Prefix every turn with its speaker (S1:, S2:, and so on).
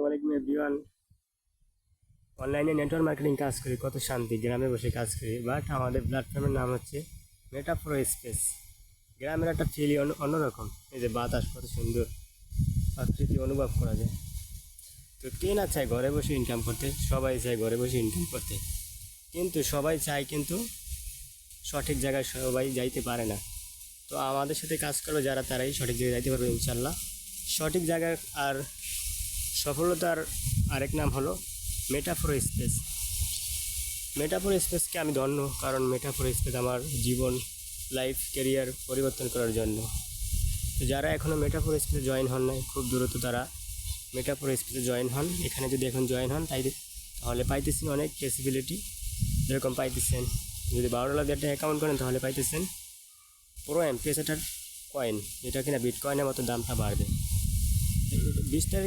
S1: আলাইকুম এভরিওয়ান। অনলাইনে network marketing কাজ করি, কত শান্তি, গ্রামে বসে কাজ করি। বাট আমাদের প্ল্যাটফর্মের নাম হচ্ছে মেটাফোর স্পেস। গ্রামের একটা ফিল অন্যরকম। এই যে বাতাস কত সুন্দর, প্রকৃতি অনুভব করা যায়। তো কে না চায় ঘরে বসে ইনকাম করতে? সবাই চায় ঘরে বসে ইনকাম করতে, কিন্তু সবাই চায়, কিন্তু সঠিক জায়গায় সবাই যাইতে পারে না। তো আমাদের সাথে কাজ করলে যারা, তারাই সঠিক জায়গায় যাইতে পারবে ইনশাল্লাহ। সঠিক জায়গায় আর সফলতার আরেক নাম হলো মেটাফোর স্পেস। মেটাফোর স্পেসকে আমি ধন্য, কারণ মেটাফোর স্পেস আমার জীবন, লাইফ, ক্যারিয়ার পরিবর্তন করার জন্য। তো যারা এখনও মেটাফোর স্পেসে জয়েন হন নাই, খুব দ্রুত তারা মেটাফোর স্পেসে জয়েন হন। এখানে যদি এখন জয়েন হন তাহলে পাইতেছেন অনেক ফ্লেক্সিবিলিটি। যেরকম পাইতেছেন, যদি $12 দিয়ে একটা অ্যাকাউন্ট করেন তাহলে পাইতেছেন পুরো এমপিএস কয়েন, যেটা কিনা বিটকয়েনের মতো দামটা বাড়বে। 20টা